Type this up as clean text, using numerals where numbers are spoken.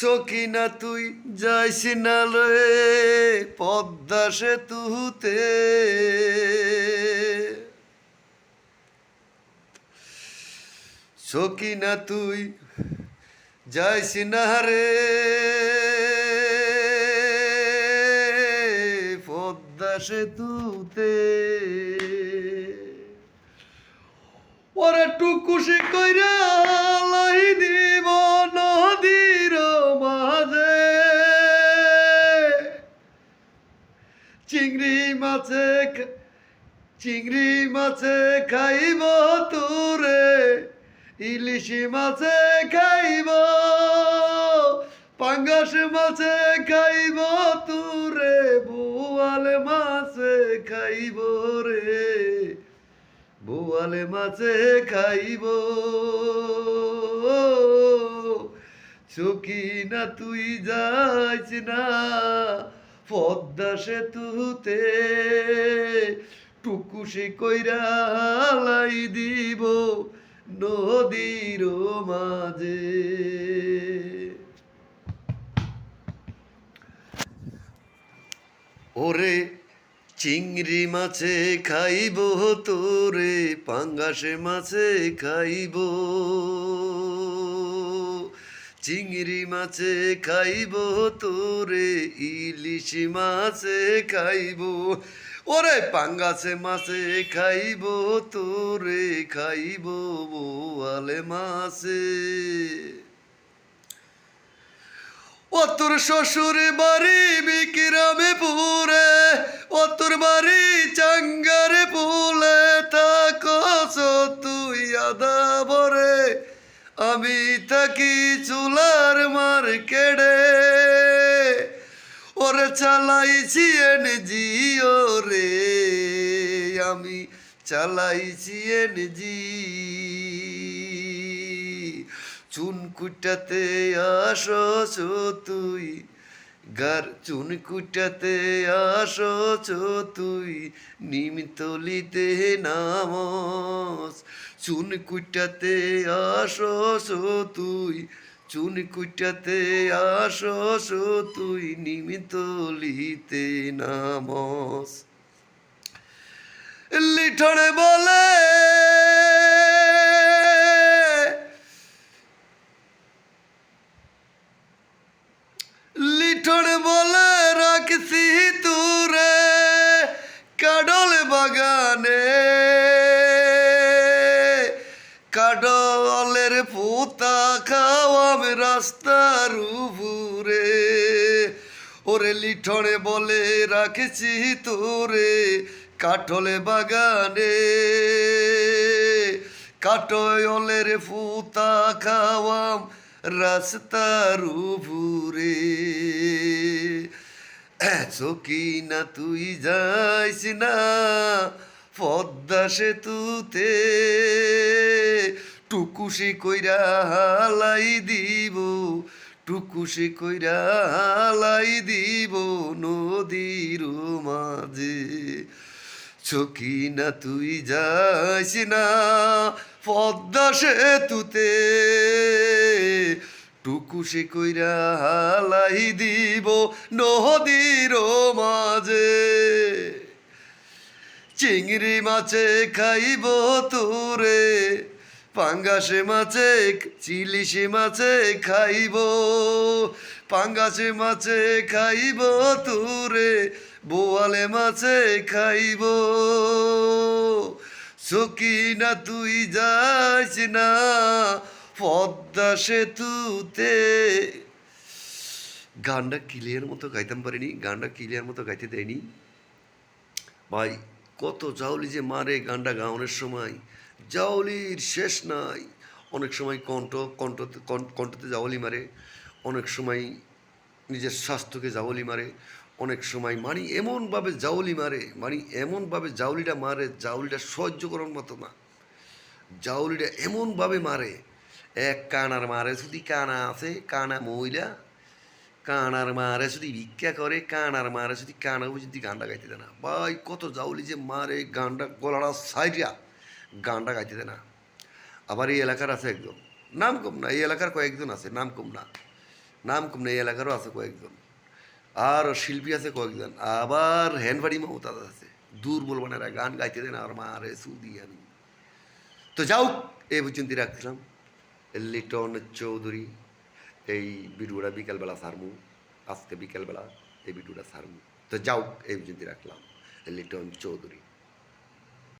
চকি না তুই যাইস না রে পদ্মা সেতুতে, চকি না তুই যাইস না রে পদ্মা সেতুতে, ওরা টুকুসি কইরা লাই দিব নদীর মাঝে, চিংড়ি মাছে খাইব তোরে, ইলিশ মাছে খাইব, পাঙ্গাস মাছে খাইব তোরে, বোয়াল মাছে খাইব রে, বোয়াল মাছে খাইব। চকি না তুই যাইস না পদ্মা সেতুতে, টুকুসি কইরা লাই দিব নদীর মাঝে। ওরে চিংড়ি মাছে খাইব তোরে, পাঙ্গাসে মাছে খাইব, চিংড়ি মাছে খাইব তোরে, ইলিশ মাছে খাইব, ওরে পাঙ্গাসে মাছে খাইব তোরে, খাইব বোয়ালে মাছে। ও তোর শ্বশুর বাড়ি বিক্রমে পুরে, ও তোর বাড়ি চাঙ্গারে পুলে, থাকস তুই আদা বরে, আমি থাকি চুলার মার্কেটে, ওরে চালাইছি এনজিও রে, আমি চালাইছি এনজি। চুন কুটাতে আসছ তুই, চুন কুটাতে আসছ তুই, নিমতলিতে নামস, চুন কুটাতে আসছ তুই, চুন কুটাতে আসছ তুই, নিমতলিতে নামস। লিঠনে বলে বলে রাখছি তুরে কাডল বাগানে, কাডলের পোতা খাওয়াম রাস্তার উপরে, ওরে লিঠনে বলে রাখছি তোরে কাঠলে বাগানে, কাঠলের পোতা খাওয়াম রাস্তার উপরে। চকি না তুই যাইস না পদ্মা সেতুতে, টুকুসি কইরা হালাই দিব, টুকুসি কইরা হালাই দিব নদীর মাঝে। চকি না তুই যাইস না পদ্মা সেতুতে, টুকুসি কইরা হালাই দিব নদীর মাঝে। চিংড়ি মাছে খাইব তোরে, পাঙ্গাসে মাছে ইলিশে মাছে খাইব, পাঙ্গাসে মাছে খাইব তোরে, বোয়ালে মাছে খাইব। চকি না তুই যাইস না পদ্মা সেতুতে। গানটা ক্লিয়ার মতো গাইতাম পারিনি, গানটা ক্লিয়ার মতো গাইতে দেয়নি ভাই। কত জাউলি যে মারে গানটা গাওয়ানোর সময়, জাউলির শেষ নাই। অনেক সময় কণ্ঠতে জাউলি মারে, অনেক সময় নিজের স্বাস্থ্যকে জাউলি মারে, অনেক সময় এমনভাবে জাউলি মারে, এমনভাবে জাউলিটা মারে, জাউলিটা সহ্য করার মতো না। জাউলিটা এমনভাবে মারে, এক কানার মারে যদি কানা আছে, কানা মহিলা কানার মারে যদি ভিক্ষা করে, কানার মারে যদি কানা যদি গানটা গাইতে দেয় না ভাই। কত জাউলি যে মারে, গানটা গলাটা সাইডিয়া গানটা গাইতে দেয় না। আবার এই এলাকার আছে একজন, নাম কম না, এই এলাকার কয়েকজন আছে, নাম কম না, নাম কম নেই, এলাকারও আছে কয়েকজন, আর শিল্পী আছে কয়েকজন, আবার হ্যান্ডবাড়ি মমতাজ আছে। দুর্বল বানেরা গান গাইতে দেন আর মা রে সুদি আমি। তো যাও, এই পর্যন্ত রাখছিলাম। লিটন চৌধুরী, এই ভিডিওটা বিকালবেলা সারমু, আজকে বিকালবেলা এই ভিডিওটা সারমু। তো যাও, এই পর্যন্ত রাখলাম। লিটন চৌধুরী।